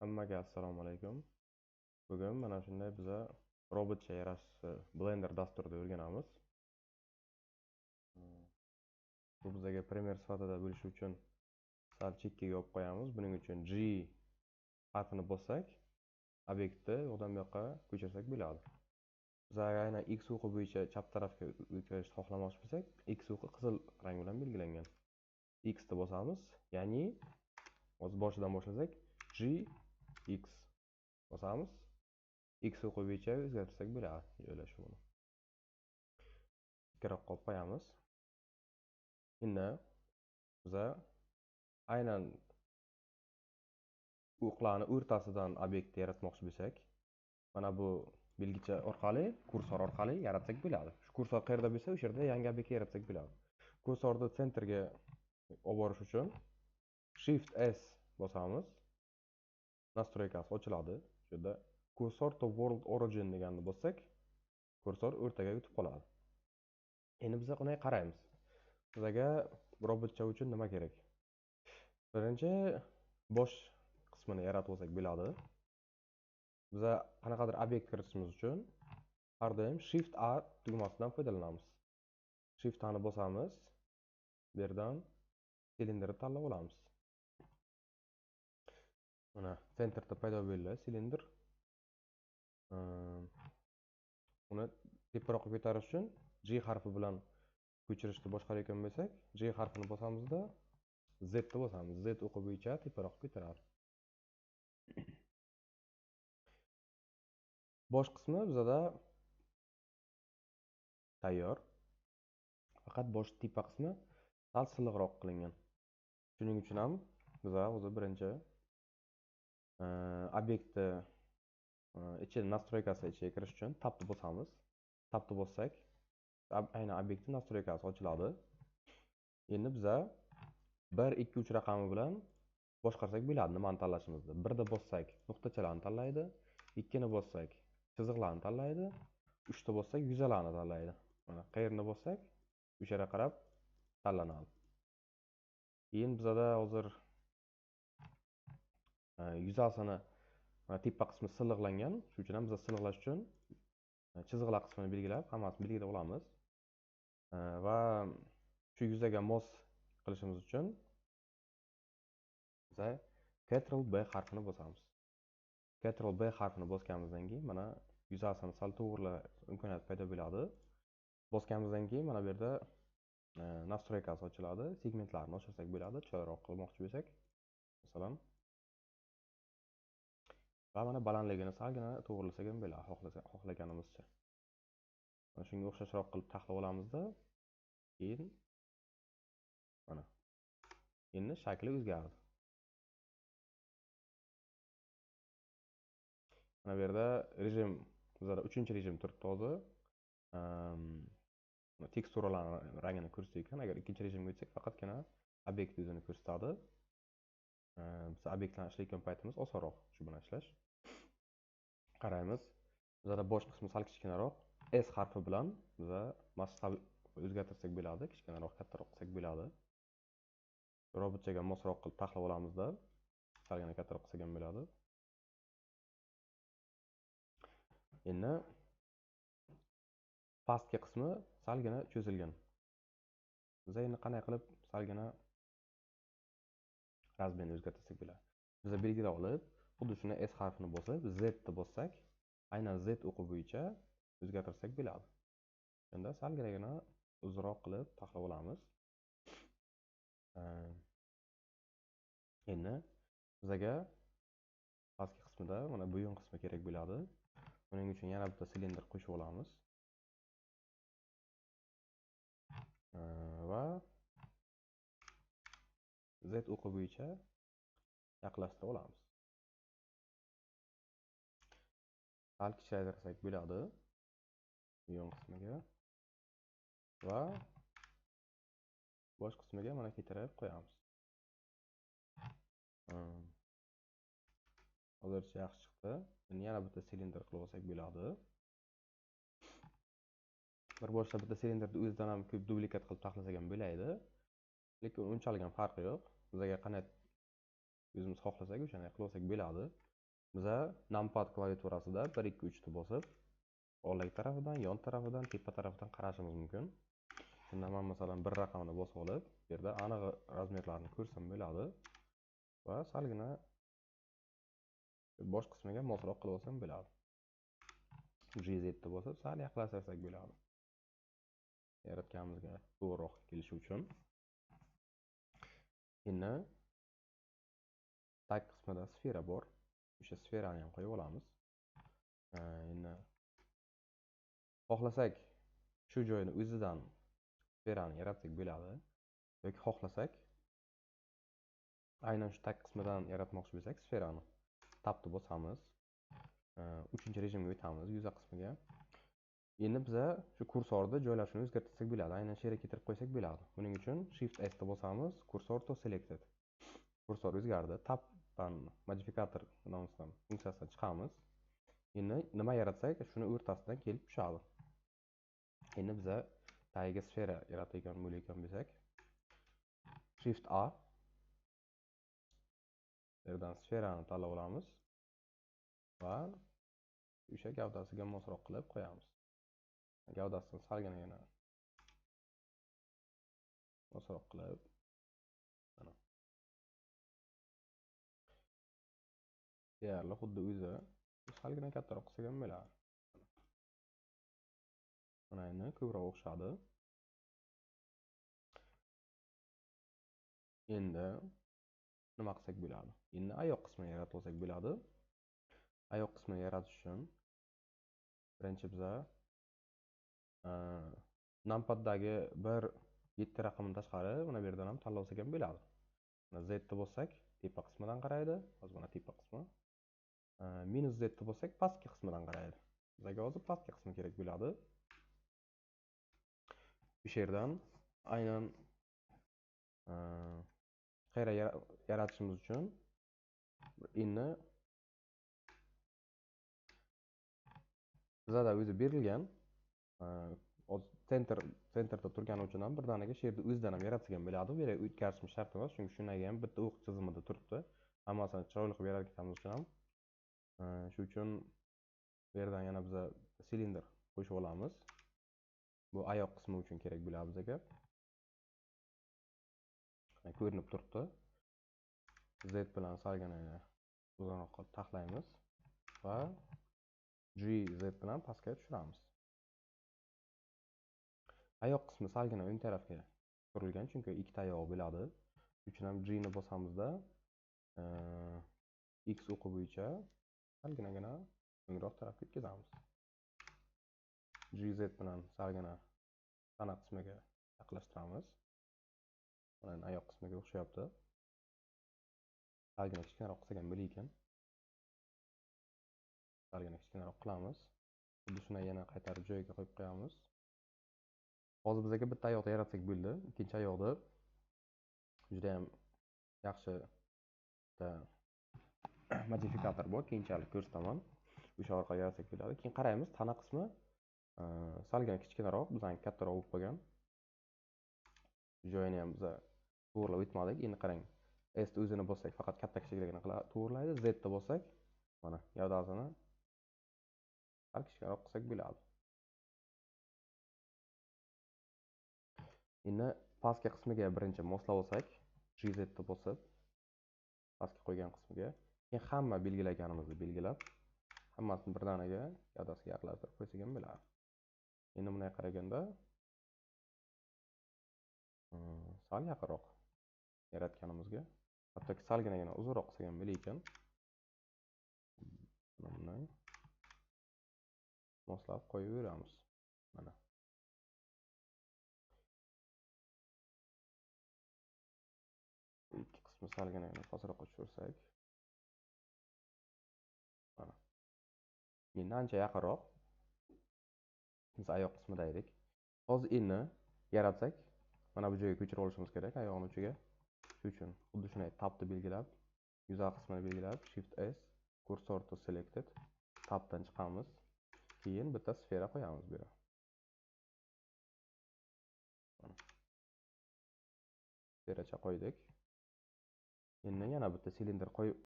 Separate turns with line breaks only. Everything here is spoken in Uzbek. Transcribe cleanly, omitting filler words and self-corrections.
Hammaga assalomu alaykum. Bugun mana shunday biza robotcha yaratish Blender dasturida o'rganamiz. Bu bizaga primer sifatida bo'lishi uchun sal chekkaga olib qo'yamiz. Buning uchun G harfini bossak, obyektni u yoqdan bu yoqqa ko'chirsak bo'ladi. Biz aynan X o'qi bo'yicha chap tarafga o'tkazishni xohlamoqchi bo'lsak, X o'qi qizil rang bilan belgilangan. X ni bosamiz, ya'ni o'z boshidan boshlasak G X bosamiz. X o'qi bo'yicha o'zgartirsak bo'ladi joylashuvini. Ikkiroq qolib qo'yamiz. Endi biza aynan o'qlarni o'rtasidan obyekt yaratmoqchi bo'lsak, mana bu belgicha orqali, kursor orqali yaratsak bo'ladi. Shu kursor qayerda bo'lsa, o'sha yerda yangi obyekt yaratsak bo'ladi. Kursorni sentrga olib borish uchun Shift S bosamiz. Nastroykasi ochiladi. Shu yerda Cursor to World Origin deganni bossak, kursor o'rtaga o'tib qoladi. Endi biz buni qaraymiz. Bizga robotcha uchun nima kerak? Birinchi bosh qismini yaratib olsak bo'ladi. Biz qanaqadir obyekt kiritishimiz uchun har doim Shift A tugmasidan foydalanamiz. Shift A ni bosamiz. Bu yerdan silindrni tanlab olamiz. Mana sentrda paydo bo'ldi silindr. Uni teparoqqa ko'tarish uchun G harfi bilan ko'chirishni boshqarayotgan bo'lsak, G harfini bosamizda Z ni bosamiz. Z o'qi bo'yicha teparoqqa ko'taradi. Bosh qismi bizada tayyor. Faqat bosh tepa qismi sal silliqroq qilingan. Shuning uchun ham biz o'zi birinchi obyektni ichiga nastroykasi ichiga kirish uchun tabni bosamiz. Tabni bossak, aynan obyektning nastroykasi ochiladi. Endi biz 1, 2, 3 raqami bilan boshqarsak bo'ladi nimani tanlashimizni. 1 da bossak nuqtachalarni tanlaydi, 2 ni bossak chiziqlarni tanlaydi, 3 da bossak yuzalarni tanlaydi. Mana qayerni bossak o'sha yerga qarab tanlanadi. Keyin bizda hozir yuzasini tepa qismi silliqlangan. Shuning uchun ham biz silliqlash uchun chiziqlar qismini belgilab, hammasini belgilab olamiz. Va shu yuzaga mos qilishimiz uchun biz Ctrl B harfini bosamiz. Ctrl B harfini bosganimizdan keyin mana yuzasini sal to'g'rilash imkoniyati paydo bo'ladi. Bosganimizdan keyin mana bu yerda nastroykasi ochiladi. Segmentlarni ochirsak bo'ladi, chiroyliroq qilmoqchi bo'lsak. Masalan, va mana balandligini salgina to'g'rilasak ham bo'ladi, xohlaganimizcha. Mana shunga o'xshashroq qilib taxlab olamizda, keyin mana endi shakli o'zgardi. Mana bu yerda rejim, bizda 3-rejim turibdi hozir. Teksturalarning rangini ko'rsatgan. Agar 2-rejimga o'tsak, faqatgina obyekt o'zini ko'rsatadi. Biz obyektlarni ishlayotgan paytimiz osonroq shu bilan ishlash. Qaraymiz. Bizda bosh qismi sal kichkinaroq. S harfi bilan biz masshtab o'zgartirsak bo'ladi, kichkinaroq, kattaroq qilsak bo'ladi. Robotchaga mosroq qilib taxlab olamizda, salgina kattaroq qilsak ham bo'ladi. Endi pastki qismi salgina cho'zilgan. Biz endi qanday qilib salgina razmerni o'zgartirsak bo'ladi. Biz belgilab olib, xuddi shuni S harfini bosib, Z ni bossak, aynan Z o'qi bo'yicha o'zgartirsak bo'ladi. Endi salgina uzunroq qilib taxlab olamiz. Endi bizga pastki qismida mana bo'yin qismi kerak bo'ladi. Buning uchun yana bitta silindr qo'shib olamiz. Va Z o'qi bo'yicha yaqinlashtirib olamiz. Sal kichraytirsak bo'ladi bo'yin qismiga va bosh qismiga mana keltirib qo'yamiz. Hozircha yaxshi chiqdi. Endi yana bitta silindr qilib olsak bo'ladi. Bir boshqa bitta silindrni o'zidan ham ko'p duplikat qilib taxlasak ham bo'ladi. Lekin unchalik ham farqi yo'q. Bizga qanday o'zimiz xohlasak o'shanday qilib olsak bo'ladi. Biza numpad klaviaturasida 1 2 3 ni bosib, oldagi tarafidan, yon tarafidan, tepa tarafidan qarashimiz mumkin. Shunda men masalan bir raqamni bosib olib, bu yerda aniq razmerlarni ko'rsam bo'ladi va salgina bosh qismiga mosroq qilib olsam bo'ladi. GZ ni bosib sal yaqinlashtirsak bo'ladi. Yaratganimizga to'g'riroq kelishi uchun. Endi tag qismida sfera bor. O'sha sferani ham qo'yib olamiz. Endi xohlasak shu joyni o'zidan sferani yaratsak bo'ladi. Yoki xohlasak aynan shu tag qismidan yaratmoqchi bo'lsak sferani tabni bosamiz. 3-rejimga o'tamiz yuza qismiga. Endi biza shu kursorni joylashini o'zgartirsak bo'ladi. Aynan shu yerga keltirib qo'ysak bo'ladi. Buning uchun Shift S ni bosamiz, kursor to selected. Kursor o'zgardi. Tabdan modifikator nomisidan funksiyasidan chiqamiz. Endi nima yaratsak, shuni o'rtasidan kelib tushadi. Endi biza tagiga sfera yaratadigan bo'layotgan bo'lsak, Shift A yerdan sferani tanlab olamiz va o'sha gavdasiga mosroq qilib qo'yamiz. Gavdasini salgina mosroq qilib mana deyarli xuddi o'zi salgina kattaroq qilsak ham bo'ladi. Mana endi ko'proq o'xshadi. Endi nima qilsak bo'ladi? Endi oyoq qismini yaratib olsak bo'ladi. Oyoq qismini yaratish uchun birinchi biza numpaddagi 1-7 raqamini tashqari mana bu yerdan ham tanlab olsak ham bo'ladi. Mana Z ni bossak, tepa qismidan qaraydi. Hozir mana tepa qismi. Minus Z ni bossak, pastki qismidan qaraydi. Bizga hozir pastki qismi kerak bo'ladi. O'sha yerdan aynan qayera yaratishimiz uchun endi bizada o'zi berilgan sentrda turgani uchun ham birdaniga shu yerda o'zidan ham yaratsak ham bo'ladi. Bu yerga o'tkazishimiz shart emas, chunki shundan ham bitta o'q chizimida turibdi. Hammasini chiroyli qilib yaratganimiz uchun ham shu uchun bu yerdan yana biza silindr qo'shib olamiz. Bu oyoq qismi uchun kerak bo'ladi bizga. Ko'rinib turibdi. Z bilan salgina uzoqroq qilib taxlaymiz va GZ bilan pastga tushiramiz. Oyoq qismi salgina o'ng tarafga surilgan, chunki ikkita oyog'i bo'ladi. Shuning uchun ham G ni bosamizda X o'qi bo'yicha salgina o'ngroq tarafga yetkazamiz. GZ bilan salgina tana qismiga yaqinlashtiramiz. Mana oyoq qismiga o'xshayapti. Salgina kichkinaroq qilsak ham bo'lar ekan. Salgina kichkinaroq qilamiz. Xuddi shuni yana qaytarib joyiga qo'yib qo'yamiz. Hozir bizga bitta oyoqni yaratsak bo'ldi. Ikkinchi oyoqni juda ham yaxshi modifikator bor, keyinchalik ko'rsataman. O'sha orqali yaratsak bo'ladi. Keyin qaraymiz, tana qismi salgina kichkinaroq, bizdan kattaroq bo'lib qolgan. Joyini ham biz to'g'rilab o'tmadik. Endi qarang. S o'zini bossak faqat katta kichikligini to'g'rilaydi. Z ni bossak mana gavdasini sal kichikroq qilsak bo'ladi. Endi pastki qismiga birinchi moslab olsak, GZ ni bosib pastga qo'ygan qismiga, keyin hamma belgilaganimizni belgilab, hammasini birdaniga gavdasiga yaqinlashtirib qo'ysak ham bo'ladi. Endi bunday qaraganda sal yaqinroq yaratganimizga, hattoki salginagina uzunroq qilsak ham bo'lar ekan. Bunday moslab qo'yaveramiz. Mana. Ikki qismi salginagina pastroqqa tushirsak. Mana. Endi ancha yaqinroq. Biz oyoq qismida edik. Hozir endi yaratsak, mana bu joyga ko'chirib olishimiz kerak oyog'ning uchiga. Shuning uchun xuddi shunday tabni belgilab, yuza qismini belgilab, Shift S, kursor to selected, tabdan chiqamiz. Keyin bitta sfera qo'yamiz bu yerga. Sferacha qo'ydik. Endi yana bitta silindr qo'yib